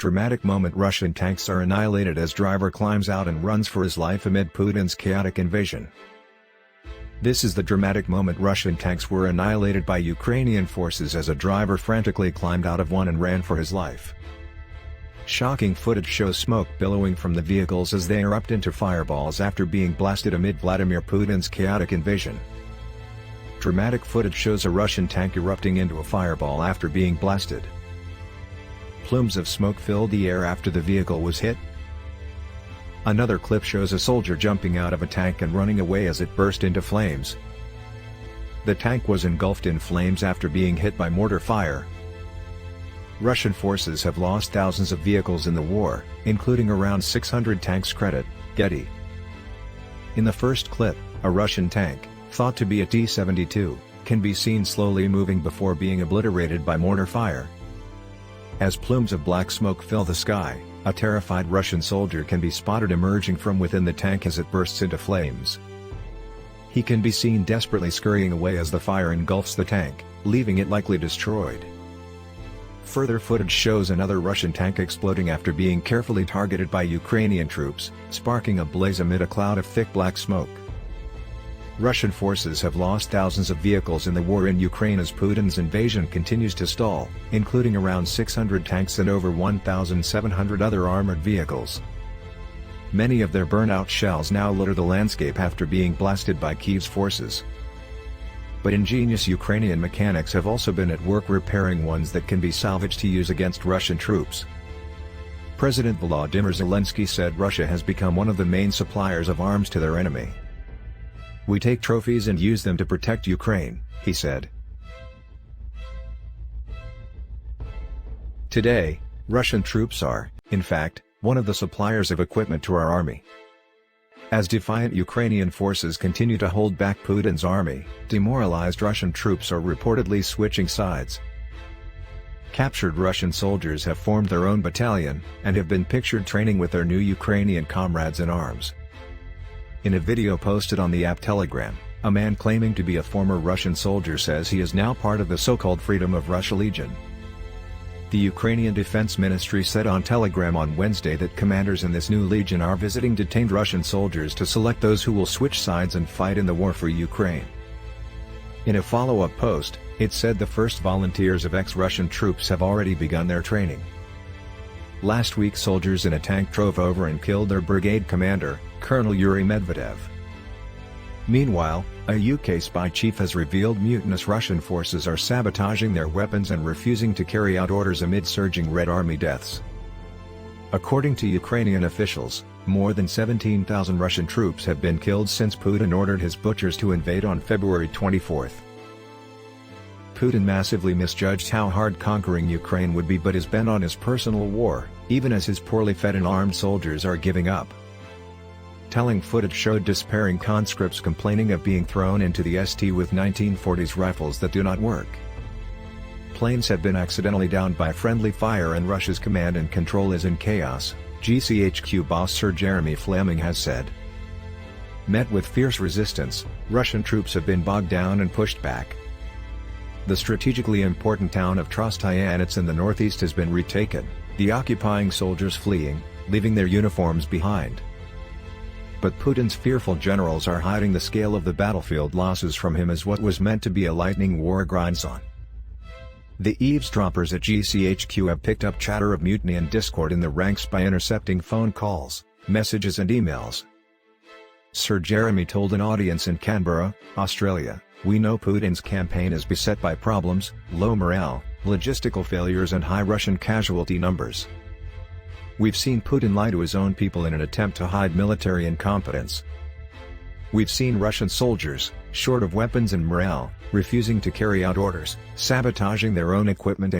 Dramatic moment: Russian tanks are annihilated as driver climbs out and runs for his life amid Putin's chaotic invasion. This is the dramatic moment: Russian tanks were annihilated by Ukrainian forces as a driver frantically climbed out of one and ran for his life. Shocking footage shows smoke billowing from the vehicles as they erupt into fireballs after being blasted amid Vladimir Putin's chaotic invasion. Dramatic footage shows a Russian tank erupting into a fireball after being blasted. Plumes of smoke filled the air after the vehicle was hit. Another clip shows a soldier jumping out of a tank and running away as it burst into flames. The tank was engulfed in flames after being hit by mortar fire. Russian forces have lost thousands of vehicles in the war, including around 600 tanks. Getty. In the first clip, a Russian tank, thought to be a T-72, can be seen slowly moving before being obliterated by mortar fire. As plumes of black smoke fill the sky, a terrified Russian soldier can be spotted emerging from within the tank as it bursts into flames. He can be seen desperately scurrying away as the fire engulfs the tank, leaving it likely destroyed. Further footage shows another Russian tank exploding after being carefully targeted by Ukrainian troops, sparking a blaze amid a cloud of thick black smoke. Russian forces have lost thousands of vehicles in the war in Ukraine as Putin's invasion continues to stall, including around 600 tanks and over 1,700 other armored vehicles. Many of their burnt-out shells now litter the landscape after being blasted by Kyiv's forces. But ingenious Ukrainian mechanics have also been at work repairing ones that can be salvaged to use against Russian troops. President Volodymyr Zelensky said Russia has become one of the main suppliers of arms to their enemy. "We take trophies and use them to protect Ukraine," he said. Today, Russian troops are, in fact, one of the suppliers of equipment to our army. As defiant Ukrainian forces continue to hold back Putin's army, demoralized Russian troops are reportedly switching sides. Captured Russian soldiers have formed their own battalion, and have been pictured training with their new Ukrainian comrades in arms. In a video posted on the app Telegram, a man claiming to be a former Russian soldier says he is now part of the so-called Freedom of Russia Legion. The Ukrainian Defense Ministry said on Telegram on Wednesday that commanders in this new legion are visiting detained Russian soldiers to select those who will switch sides and fight in the war for Ukraine. In a follow-up post, it said the first volunteers of ex-Russian troops have already begun their training. Last week soldiers in a tank drove over and killed their brigade commander, Colonel Yuri Medvedev. Meanwhile, a UK spy chief has revealed mutinous Russian forces are sabotaging their weapons and refusing to carry out orders amid surging Red Army deaths. According to Ukrainian officials, more than 17,000 Russian troops have been killed since Putin ordered his butchers to invade on February 24. Putin massively misjudged how hard conquering Ukraine would be but is bent on his personal war, even as his poorly fed and armed soldiers are giving up. Telling footage showed despairing conscripts complaining of being thrown into the ST with 1940s rifles that do not work. Planes have been accidentally downed by friendly fire and Russia's command and control is in chaos, GCHQ boss Sir Jeremy Fleming has said. Met with fierce resistance, Russian troops have been bogged down and pushed back. The strategically important town of Trostianets in the northeast has been retaken, the occupying soldiers fleeing, leaving their uniforms behind. But Putin's fearful generals are hiding the scale of the battlefield losses from him as what was meant to be a lightning war grinds on. The eavesdroppers at GCHQ have picked up chatter of mutiny and discord in the ranks by intercepting phone calls, messages and emails. Sir Jeremy told an audience in Canberra, Australia, "We know Putin's campaign is beset by problems, low morale, logistical failures and high Russian casualty numbers. We've seen Putin lie to his own people in an attempt to hide military incompetence. We've seen Russian soldiers, short of weapons and morale, refusing to carry out orders, sabotaging their own equipment